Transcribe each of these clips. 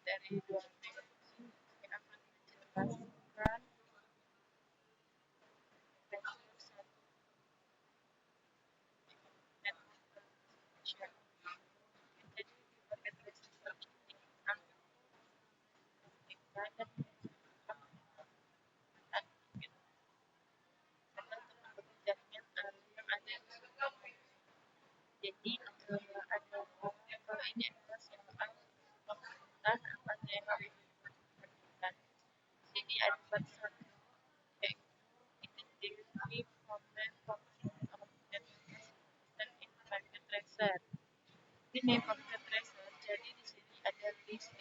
dari dua minggu saya akan menjelaskan jadi jadi ada ini adalah soal pemerintahan apa yang harus dilakukan. Sini ada batasan identity problem dan market tracer. Ini market tracer. Jadi di sini ada list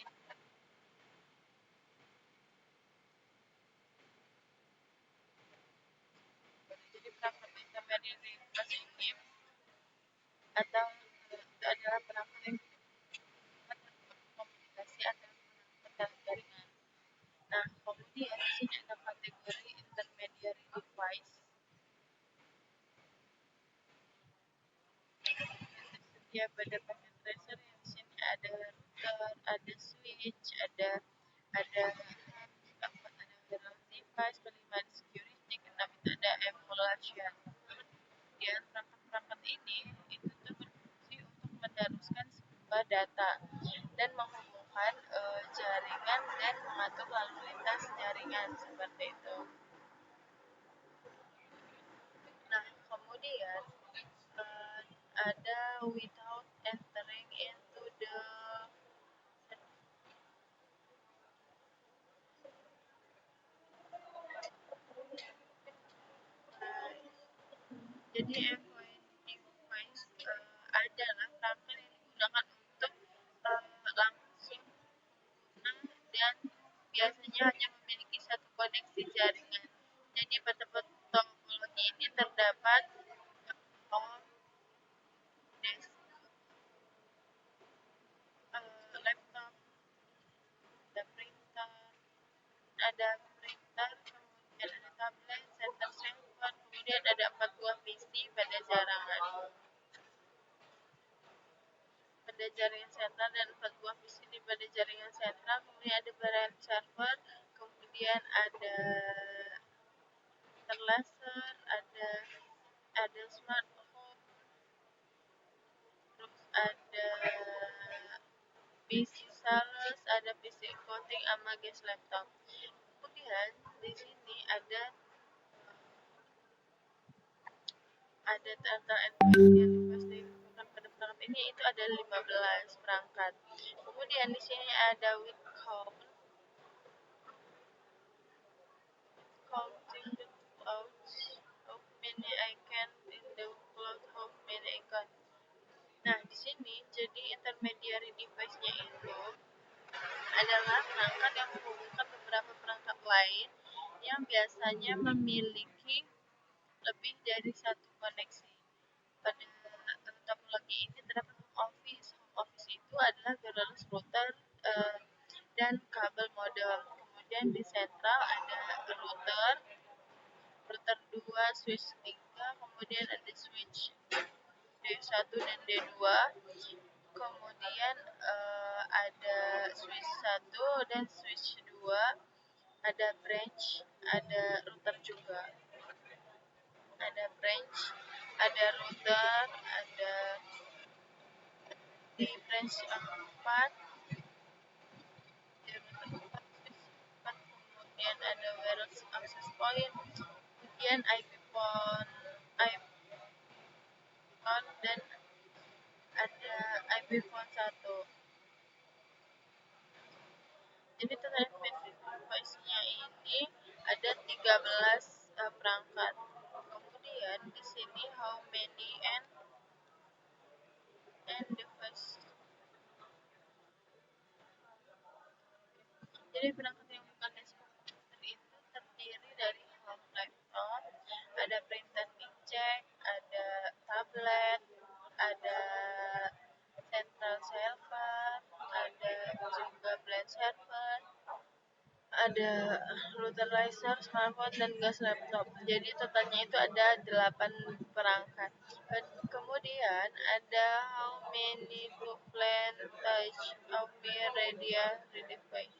jadi perangkat intermediate ini atau itu adalah perangkat yang komunikasi antara perangkat dan jaringan. Nah, kemudian di sini ada kategori intermediary device. Tersedia pada paket tracer yang di sini ada router, ada switch, ada device, kelima ada security, keenam itu ada emulation. Kemudian perangkat-perangkat ini itu tuh berfungsi untuk meneruskan sebuah data dan menghubungkan jaringan dan mengatur lalu lintas jaringan seperti itu. Nah, kemudian ada without entering into the jadi endpoint device adalah perangkat yang digunakan untuk langsung dan biasanya hanya memiliki satu koneksi jaringan. Jadi pada topologi ini terdapat home, desktop, laptop, ada printer, kemudian ada tablet, center server, kemudian ada 4 buah PC pada jaringan sentral dan 4 buah PC pada jaringan sentral, kemudian ada varian server, kemudian ada laser, ada smart home, terus ada PC sales, ada PC coating sama gas laptop. Kemudian di sini ada total endpoint yang pasti pada perangkat ini itu ada 15 perangkat. Kemudian di sini ada with counting the clouds, how many icon in the cloud, how many icon. Nah, di sini jadi intermediary device-nya itu adalah perangkat yang menghubungkan beberapa perangkat lain yang biasanya memiliki lebih dari satu koneksi. Pada topologi ini terdapat home office. Home office itu adalah wireless router dan kabel modem. Kemudian di sentral ada router 2, switch 3, kemudian ada switch D1 dan D2. Kemudian ada switch 1 dan switch 2, ada branch, ada router juga. Ada branch, ada router, ada di branch 4, kemudian ada wireless access point, kemudian IP phone dan ada IP phone 1. Jadi total device-nya ini ada 13 perangkat. Kemudian di sini how many and device. Jadi perangkat yang bukan desktop itu terdiri dari home laptop, ada printer inkjet, ada tablet, ada central server, ada juga blend server, ada router smartphone, dan gas laptop. Jadi totalnya itu ada 8 perangkat. Kemudian ada how many to plan touch of media device.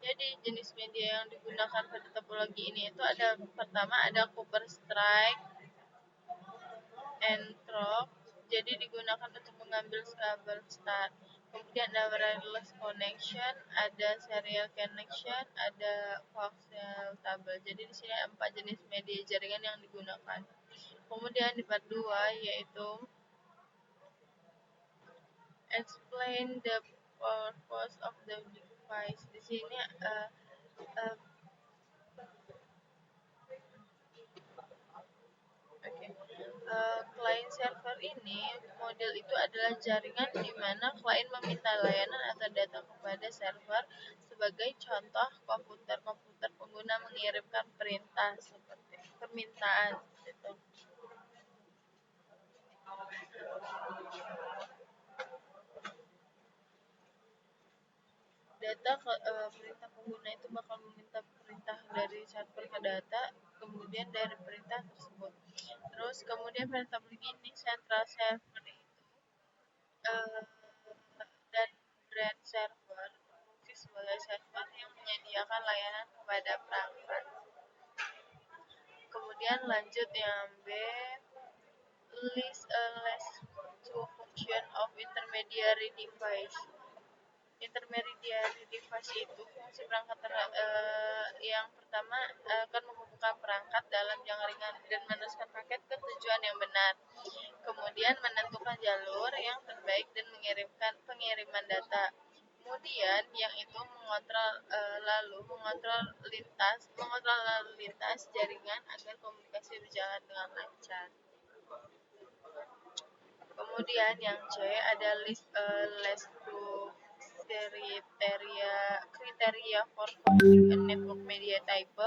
Jadi jenis media yang digunakan pada topologi ini itu ada pertama ada Cooper Strike and Through. Jadi digunakan untuk mengambil kabel start. Kemudian ada wireless connection, ada serial connection, ada coaxial cable. Jadi di sini ada 4 jenis media jaringan yang digunakan. Kemudian di part 2 yaitu explain the purpose of the device. Di sini uh, client server ini model itu adalah jaringan di mana klien meminta layanan atau data kepada server. Sebagai contoh, komputer pengguna mengirimkan perintah seperti permintaan gitu. Perintah pengguna itu bakal meminta perintah dari server ke data, kemudian dari perintah tersebut. Terus kemudian perintah begini, central server itu dan brand server berfungsi sebagai server yang menyediakan layanan kepada perangkat. Kemudian lanjut yang B, list a list to function of intermediary device. Intermediary device itu fungsi perangkat yang pertama akan menghubungkan perangkat dalam jaringan dan meneruskan paket ke tujuan yang benar. Kemudian menentukan jalur yang terbaik dan mengirimkan pengiriman data. Kemudian yang itu mengontrol lalu lintas jaringan agar komunikasi berjalan dengan lancar. Kemudian yang C ada list to kriteria for choosing a network media type,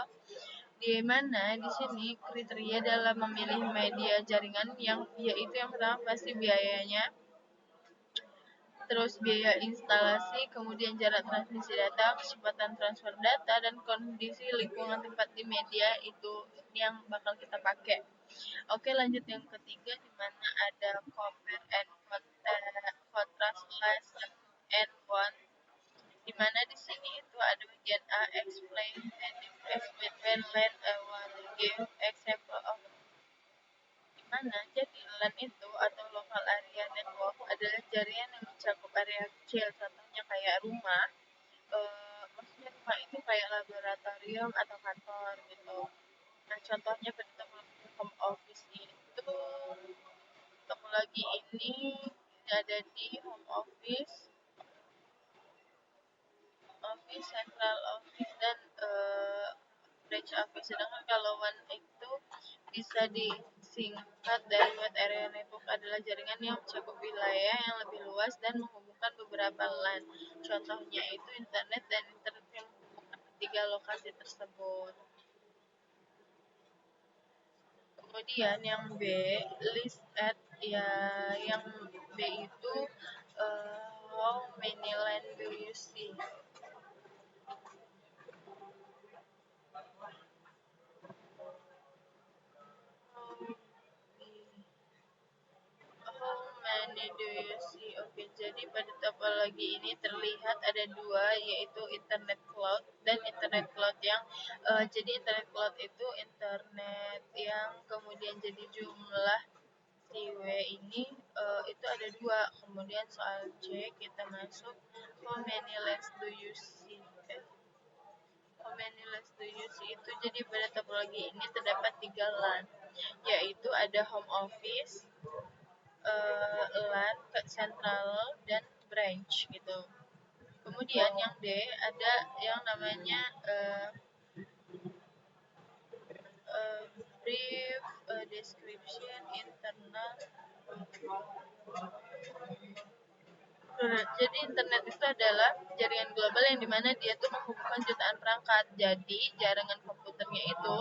di mana di sini kriteria dalam memilih media jaringan yaitu yang pertama pasti biayanya, terus biaya instalasi, kemudian jarak transmisi data, kecepatan transfer data, dan kondisi lingkungan tempat di media itu yang bakal kita pakai. Oke, lanjut yang ketiga, di mana ada compare and contrast lesson and one, di mana di sini itu ada bagian A, explain and difference between LAN and WAN, give example of. Di mana jadi LAN itu atau local area network adalah jaringan yang mencakup area kecil, contohnya kayak rumah. Maksudnya rumah itu kayak laboratorium atau kantor gitu. Nah, contohnya pada home office itu topologi ini ada di home office, central office, dan branch office. Sedangkan kalau WAN itu bisa disingkat dari wide area network, adalah jaringan yang mencakup wilayah yang lebih luas dan menghubungkan beberapa LAN. Contohnya itu internet dan internet yang menghubungkan ketiga lokasi tersebut. Kemudian yang B, list at, ya yang B itu how many LAN do you see? How many do you see? Oke, jadi pada topologi ini terlihat ada dua, yaitu internet cloud dan internet cloud yang jadi internet cloud itu internet yang kemudian jadi jumlah CW ini itu ada dua. Kemudian soal C kita masuk, how many LANs do you see? How many LANs do you see itu jadi pada topologi ini terdapat 3 LAN, yaitu ada home office, LAN, central, dan branch gitu. Kemudian yang D ada yang namanya brief description internal. Jadi internet itu adalah jaringan global yang dimana dia tuh menghubungkan jutaan perangkat. Jadi jaringan komputernya itu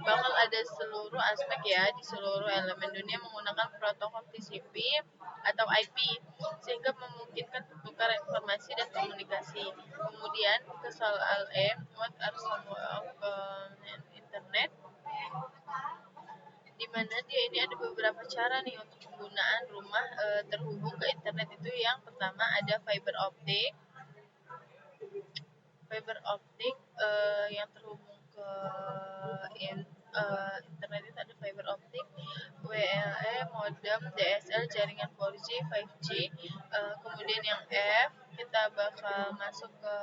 bakal ada seluruh aspek ya di seluruh elemen dunia menggunakan protokol TCP atau IP sehingga memungkinkan pertukaran informasi dan komunikasi. Kemudian ke soal E, what are some of internet? Di mana dia ini ada beberapa cara nih untuk penggunaan rumah terhubung ke internet itu. Yang pertama ada fiber optic. Fiber optic yang terhubung ke internet itu ada fiber optic, WLE, modem, DSL, jaringan 4G, 5G. Kemudian yang F kita bakal masuk ke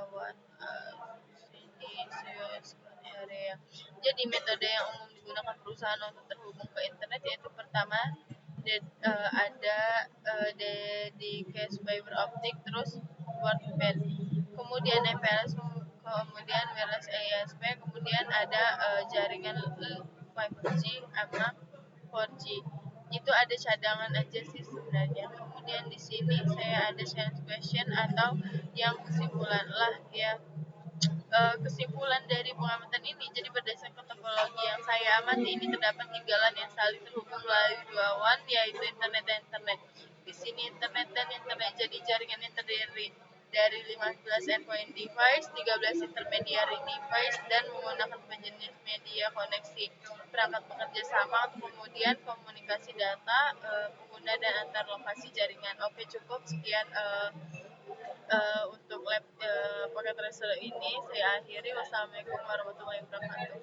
COS area. Jadi metode yang umum digunakan perusahaan untuk terhubung ke internet yaitu pertama ada dedicated fiber optic, terus broadband, kemudian MPLS, kemudian wireless ASP, kemudian ada jaringan 5G sama 4G. Itu ada cadangan aja sih sebenarnya. Kemudian di sini saya ada science question atau yang kesimpulan lah ya. Kesimpulan dari pengamatan ini, jadi berdasarkan topologi yang saya amati ini terdapat 3 LAN yang saling terhubung melalui 2 WAN yaitu internet dan internet. Di sini internet dan internet jadi jaringan yang terdiri dari 15 endpoint device, 13 intermediary device, dan menggunakan penjenis media koneksi perangkat bekerja sama untuk kemudian komunikasi data pengguna dan antar lokasi jaringan. Oke, cukup sekian untuk lab paket tracer ini saya akhiri. Wassalamualaikum warahmatullahi wabarakatuh.